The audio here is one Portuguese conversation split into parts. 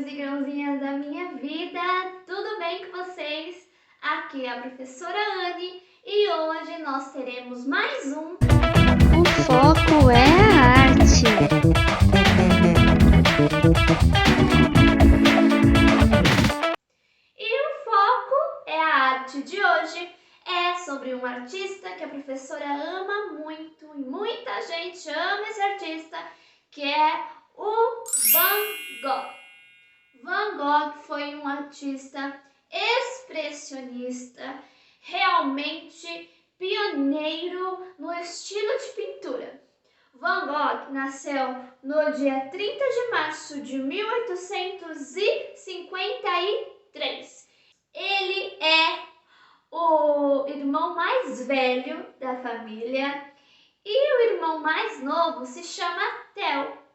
grãozinhos e grãozinhas da minha vida, tudo bem com vocês? Aqui é a professora Anne e hoje nós teremos mais um O foco é a arte. E o foco é a arte de hoje. É sobre um artista que a professora ama muito e muita gente ama esse artista, que é o Van Gogh. Van Gogh foi um artista expressionista, realmente pioneiro no estilo de pintura. Van Gogh nasceu no dia 30 de março de 1853. Ele é o irmão mais velho da família e o irmão mais novo se chama Theo.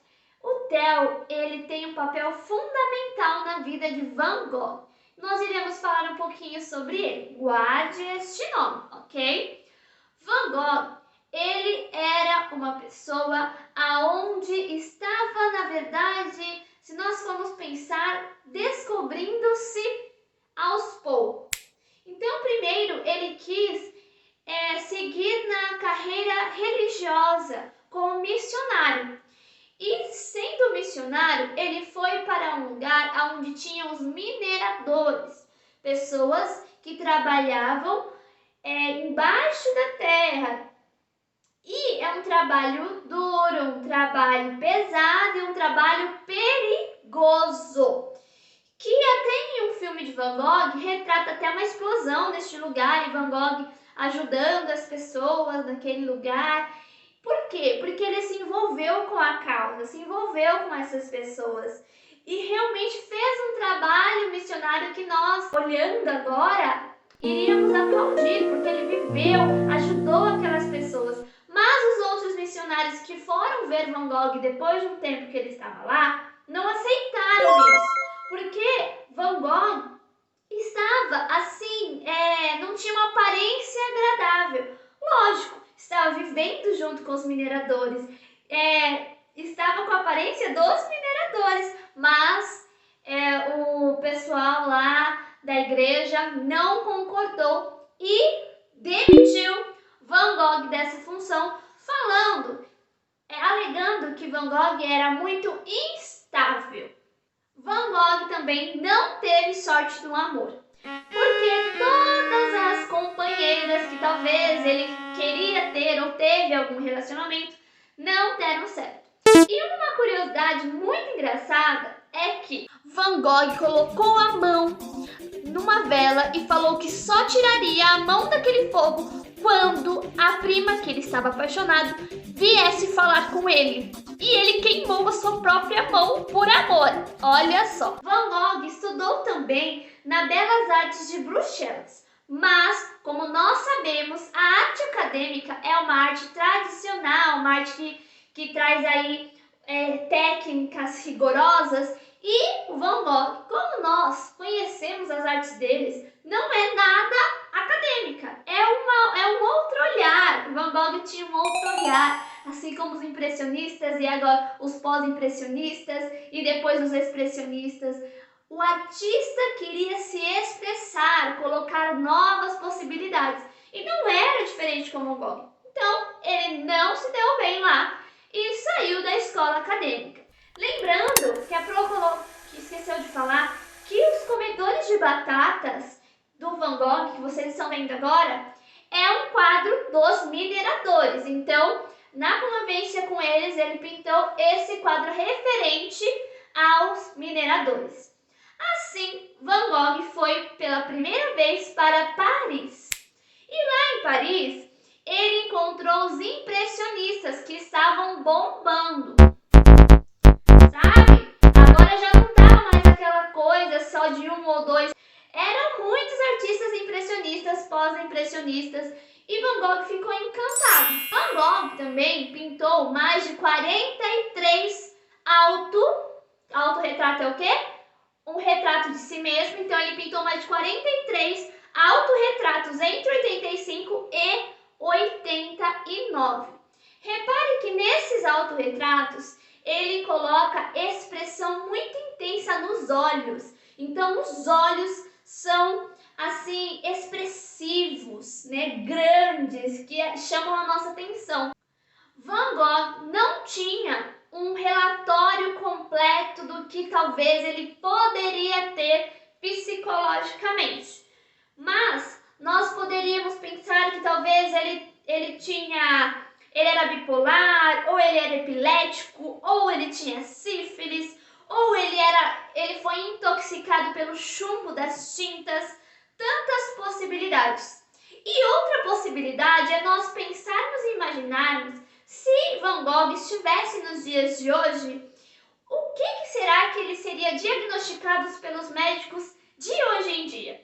O Theo, ele tem um papel fundamental na vida de Van Gogh. Nós iremos falar um pouquinho sobre ele. Guarde este nome, ok? Van Gogh, ele era uma pessoa aonde estava, na verdade, se nós formos pensar, descobrindo-se aos poucos. Então, primeiro, ele quis seguir na carreira religiosa como missionário. E sendo missionário, ele foi para um lugar onde tinham os mineradores, pessoas que trabalhavam embaixo da terra. E é um trabalho duro, um trabalho pesado e um trabalho perigoso. Que até em um filme de Van Gogh retrata até uma explosão neste lugar e Van Gogh ajudando as pessoas naquele lugar. Por quê? Porque ele se envolveu com a causa, se envolveu com essas pessoas e realmente fez um trabalho missionário que nós, olhando agora, iríamos aplaudir, porque ele viveu, ajudou aquelas pessoas. Mas os outros missionários que foram ver Van Gogh depois de um tempo que ele estava lá, não aceitaram isso, porque Van Gogh estava assim, não tinha uma aparência agradável. Lógico, estava vivendo junto com os mineradores, estava com a aparência dos mineradores, mas o pessoal lá da igreja não concordou e demitiu Van Gogh dessa função, alegando que Van Gogh era muito instável. Van Gogh também não teve sorte no amor, porque todas as companheiras que talvez ele queria ter ou teve algum relacionamento não deram certo. E uma curiosidade muito engraçada é que Van Gogh colocou a mão numa vela e falou que só tiraria a mão daquele fogo quando a prima que ele estava apaixonado viesse falar com ele. E ele queimou a sua própria mão por amor. Olha só. Van Gogh estudou também na Belas Artes de Bruxelas. Mas, como nós sabemos, a arte acadêmica é uma arte tradicional, uma arte que traz aí técnicas rigorosas. E o Van Gogh, como nós conhecemos as artes deles, não é nada acadêmica, é um outro olhar. Van Gogh tinha um outro olhar, assim como os impressionistas e agora os pós-impressionistas e depois os expressionistas. O artista queria se expressar, colocar novas possibilidades e não era diferente com Van Gogh. Então, ele não se deu bem lá e saiu da escola acadêmica. Lembrando que a Pro esqueceu de falar que os comedores de batatas do Van Gogh, que vocês estão vendo agora, é um quadro dos mineradores. Então, na convivência com eles, ele pintou esse quadro referente aos mineradores. Assim, Van Gogh foi pela primeira vez para Paris. E lá em Paris, ele encontrou os impressionistas que estavam bombando. Sabe? Agora já não estava mais aquela coisa só de um ou dois. Eram muitos artistas impressionistas, pós-impressionistas, e Van Gogh ficou encantado. Van Gogh também pintou mais de 43 autorretrato é o quê? Um retrato de si mesmo, então ele pintou mais de 43 autorretratos entre 85 e 89. Repare que nesses autorretratos ele coloca expressão muito intensa nos olhos. Então, os olhos são assim expressivos, né, grandes, que chamam a nossa atenção. Van Gogh não tinha um relatório completo do que talvez ele poderia ter psicologicamente, mas nós poderíamos pensar que talvez ele era bipolar, ou ele era epilético, ou ele tinha sífilis, ou ele foi intoxicado pelo chumbo das tintas, tantas possibilidades. E outra possibilidade é nós pensarmos e imaginarmos se Van Gogh estivesse nos dias de hoje, o que será que ele seria diagnosticado pelos médicos de hoje em dia?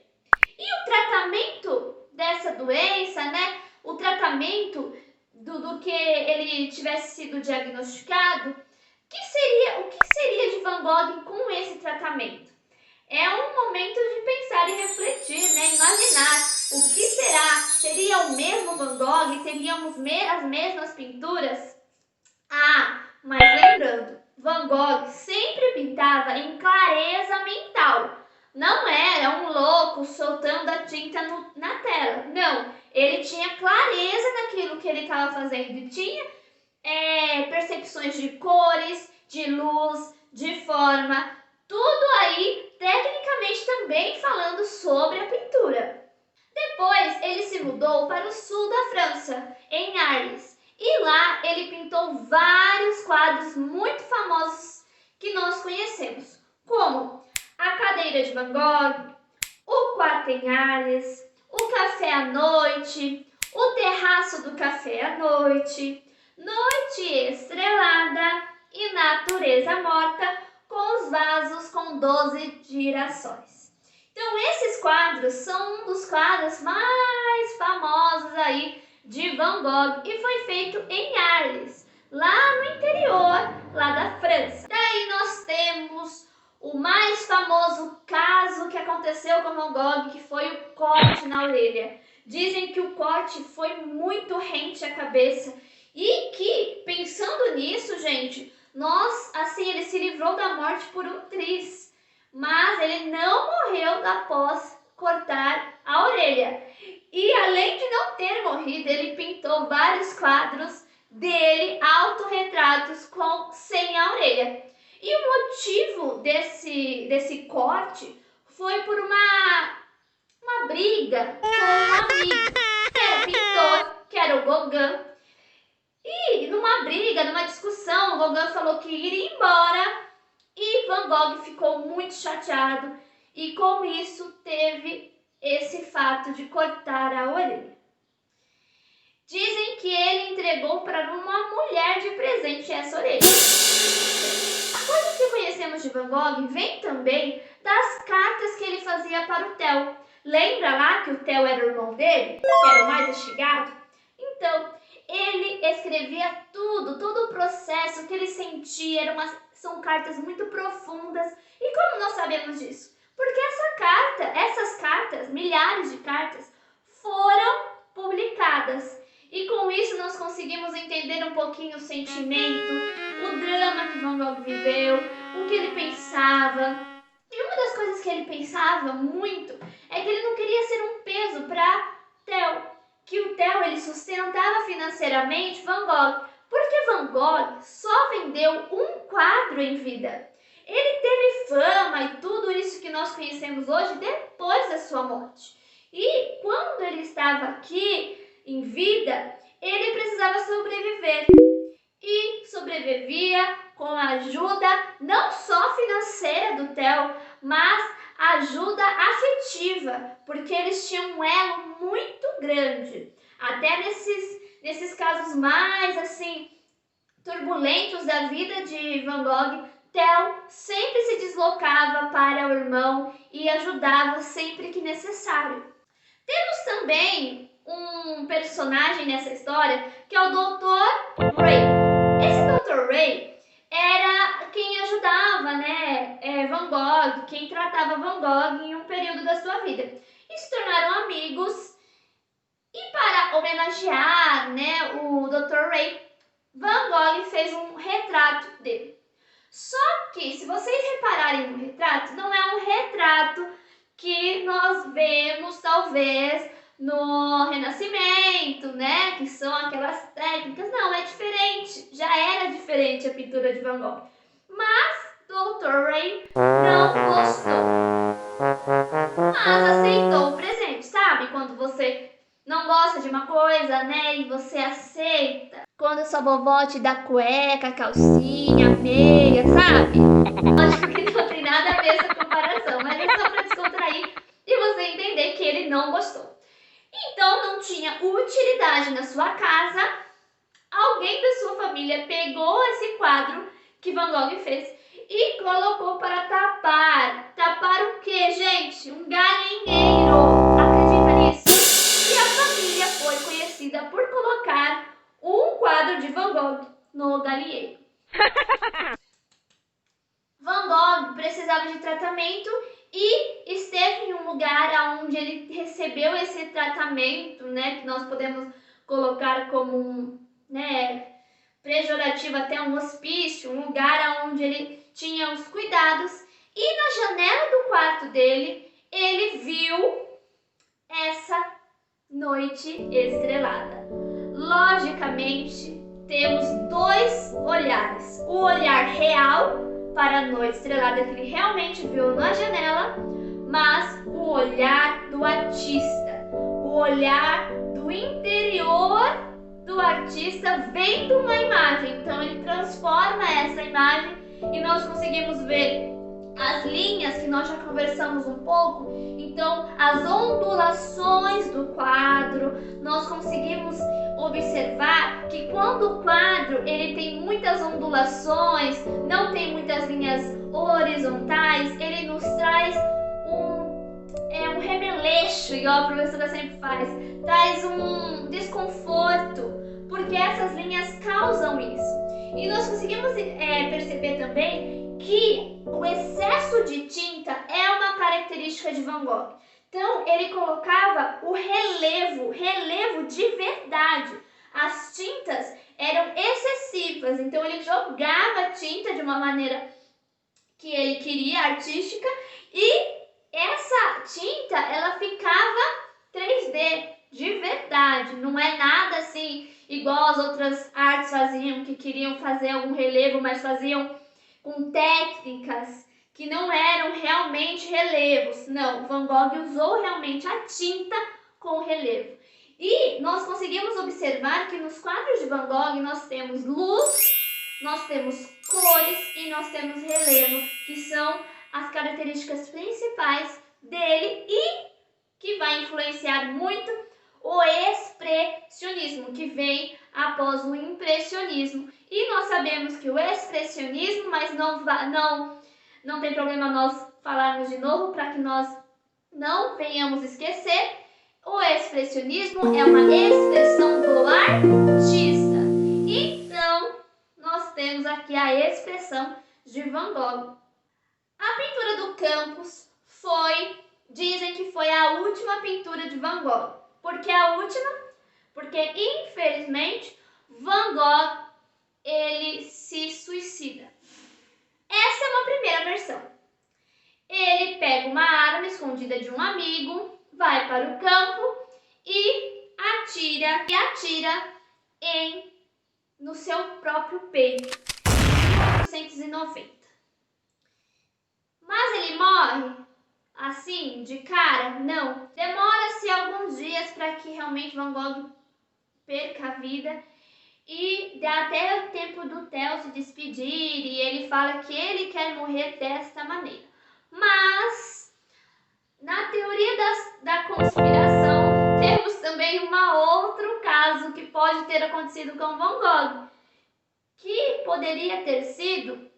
E o tratamento dessa doença, né? O tratamento do que ele tivesse sido diagnosticado, o que seria de Van Gogh com esse tratamento? É um momento de pensar e refletir, né? Imaginar o que será? Seria o mesmo Van Gogh? Teríamos as mesmas pinturas? Ah, mas lembrando, Van Gogh sempre pintava em clareza mental. Não era um louco soltando a tinta na tela. Não, ele tinha clareza naquilo que ele estava fazendo e tinha percepções de cores, de luz, de forma, tudo aí tecnicamente também falando sobre a pintura. Depois ele se mudou para o sul da França, em Arles, e lá ele pintou vários quadros muito famosos que nós conhecemos, como a Cadeira de Van Gogh, o Quarto em Arles, o Café à Noite, o Terraço do Café à Noite, Noite Estrelada e Natureza Morta, com os vasos com 12 girassóis. Então esses quadros são um dos quadros mais famosos aí de Van Gogh e foi feito em Arles, lá no interior, lá da França. Daí nós temos o mais famoso caso que aconteceu com Van Gogh, que foi o corte na orelha. Dizem que o corte foi muito rente à cabeça e que, pensando nisso, gente, ele se livrou da morte por um triz, mas ele não morreu após cortar a orelha. E além de não ter morrido, ele pintou vários quadros dele, autorretratos sem a orelha. E o motivo desse corte foi por uma briga com um amigo, que era pintor, que era o Gauguin. E numa discussão, o Gauguin falou que iria embora e Van Gogh ficou muito chateado e com isso teve esse fato de cortar a orelha. Dizem que ele entregou para uma mulher de presente essa orelha. A coisa que conhecemos de Van Gogh vem também das cartas que ele fazia para o Theo. Lembra lá que o Theo era o irmão dele, que era o mais instigado? Então, ele escrevia todo o processo que ele sentia, são cartas muito profundas. E como nós sabemos disso? Porque essas cartas, milhares de cartas, foram publicadas. E com isso nós conseguimos entender um pouquinho o sentimento, o drama que Van Gogh viveu, o que ele pensava. E uma das coisas que ele pensava muito é que ele não queria ser um peso para Theo, que o Theo ele sustentava financeiramente Van Gogh, porque Van Gogh só vendeu um quadro em vida. Ele teve fama e tudo isso que nós conhecemos hoje depois da sua morte. E quando ele estava aqui em vida, ele precisava sobreviver. E sobrevivia com a ajuda não só financeira do Theo, mas ajuda afetiva, porque eles tinham um elo muito grande. Até nesses casos mais assim turbulentos da vida de Van Gogh, Theo sempre se deslocava para o irmão e ajudava sempre que necessário. Temos também um personagem nessa história que é o Dr. Ray. Esse Dr. Ray era quem ajudava, Van Gogh, quem tratava Van Gogh em um período da sua vida. E se tornaram amigos. E para homenagear, o Dr. Ray, Van Gogh fez um retrato dele. Só que, se vocês repararem no retrato, não é um retrato que nós vemos, talvez, no Renascimento, né? Que são aquelas técnicas. Não, é diferente. Já era diferente a pintura de Van Gogh. Mas Dr. Ray não gostou. Mas aceitou o presente, sabe? Quando você não gosta de uma coisa, né? E você aceita. Quando sua vovó te dá cueca, calcinha, meia, sabe? Lógico que não tem nada a ver essa comparação, mas é só pra descontrair e você entender que ele não gostou. Então não tinha utilidade na sua casa. Alguém da sua família pegou esse quadro que Van Gogh fez e colocou para tapar. Tapar o quê, gente? Um galinheiro. Acredita nisso? E a família foi conhecida por colocar um quadro de Van Gogh no galinheiro. Van Gogh precisava de tratamento e esteve em um lugar onde ele recebeu esse tratamento, né, que nós podemos colocar como um, né, pejorativo, até um hospício, um lugar onde ele tinha os cuidados, e na janela do quarto dele ele viu essa noite estrelada. Logicamente, temos dois olhares: o olhar real para a noite estrelada que ele realmente viu na janela, mas o olhar do artista, o olhar do interior do artista vendo uma imagem. Então ele transforma essa imagem e nós conseguimos ver as linhas que nós já conversamos um pouco. Então as ondulações do quadro, nós conseguimos observar que quando o quadro ele tem muitas ondulações, não tem muitas linhas horizontais, ele nos traz um remeleixo, igual a professora sempre faz, traz um desconforto, porque essas linhas causam isso. E nós conseguimos perceber também que o excesso de tinta é uma característica de Van Gogh. Então ele colocava o relevo de verdade. As tintas eram excessivas, então ele jogava tinta de uma maneira que ele queria, artística, e essa tinta ela ficava 3D de verdade, não é nada assim igual as outras artes faziam, que queriam fazer algum relevo, mas faziam com técnicas que não eram realmente relevos. Não, Van Gogh usou realmente a tinta com relevo. E nós conseguimos observar que nos quadros de Van Gogh nós temos luz, nós temos cores e nós temos relevo, que são as características principais dele e que vai influenciar muito o expressionismo, que vem após o impressionismo. E nós sabemos que o expressionismo, mas não tem problema nós falarmos de novo para que nós não venhamos esquecer, o expressionismo é uma expressão do artista. Então, nós temos aqui a expressão de Van Gogh. A pintura do Campos dizem que foi a última pintura de Van Gogh. Por que a última? Porque, infelizmente, Van Gogh, ele se suicida. Essa é uma primeira versão. Ele pega uma arma escondida de um amigo, vai para o campo e atira no seu próprio peito, em 1890. Mas ele morre assim, de cara? Não. Demora-se alguns dias para que realmente Van Gogh perca a vida e dá até o tempo do Theo se despedir e ele fala que ele quer morrer desta maneira. Mas, na teoria da conspiração, temos também outro caso que pode ter acontecido com Van Gogh, que poderia ter sido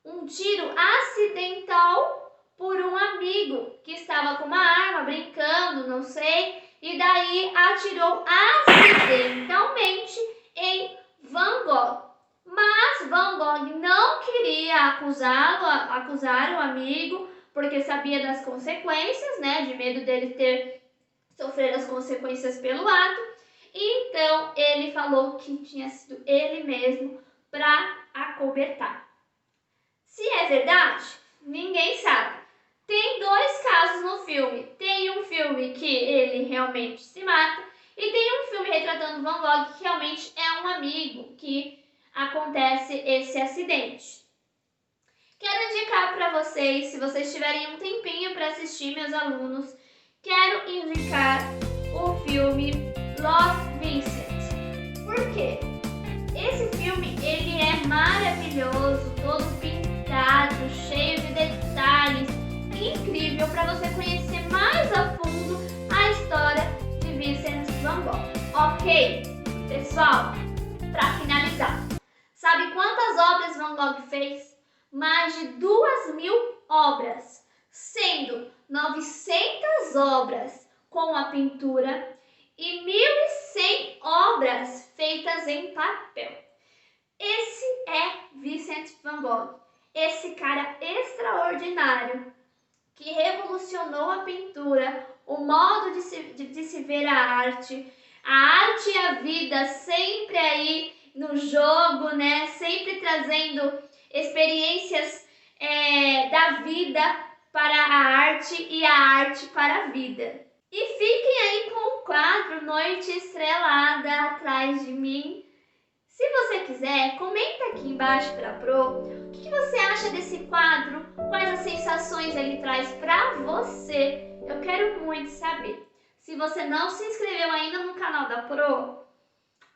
um tiro acidental por um amigo que estava com uma arma, brincando, não sei, e daí atirou acidentalmente em Van Gogh. Mas Van Gogh não queria acusar o amigo, porque sabia das consequências, né, de medo dele sofrer as consequências pelo ato. Então ele falou que tinha sido ele mesmo para acobertar. Se é verdade, ninguém sabe. Tem dois casos no filme. Tem um filme que ele realmente se mata e tem um filme retratando Van Gogh que realmente é um amigo que acontece esse acidente. Quero indicar para vocês, se vocês tiverem um tempinho para assistir, meus alunos, quero indicar o filme Love, Vincent. Por quê? Esse filme ele é maravilhoso, todo pintado, cheio de detalhes, incrível para você conhecer mais a fundo a história de Vincent Van Gogh. Ok, pessoal, para finalizar, sabe quantas obras Van Gogh fez? Mais de 2.000 obras, sendo 900 obras com a pintura e 1.100 obras feitas em papel. Esse é Vincent Van Gogh, esse cara extraordinário que revolucionou a pintura, o modo de se ver a arte e a vida sempre aí no jogo, né? Sempre trazendo experiências da vida para a arte e a arte para a vida. E fiquem aí com o quadro Noite Estrelada atrás de mim. Se você quiser, comenta aqui embaixo para a Pro o que você acha desse quadro, quais as sensações ele traz para você. Eu quero muito saber. Se você não se inscreveu ainda no canal da Pro,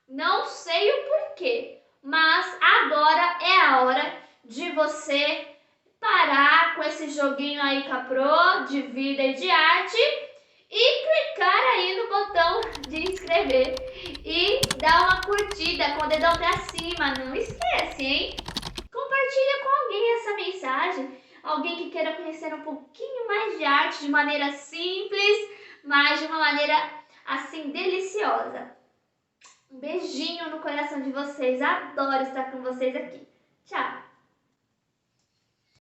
não sei o porquê, mas agora é a hora de você parar com esse joguinho aí com a Pro de vida e de arte e clicar aí no botão de inscrever e dar uma curtida com o dedão pra cima, não esquece, hein? Compartilha com alguém essa mensagem, alguém que queira conhecer um pouquinho mais de arte de maneira simples, mas de uma maneira assim deliciosa. Um beijinho no coração de vocês, adoro estar com vocês aqui. Tchau!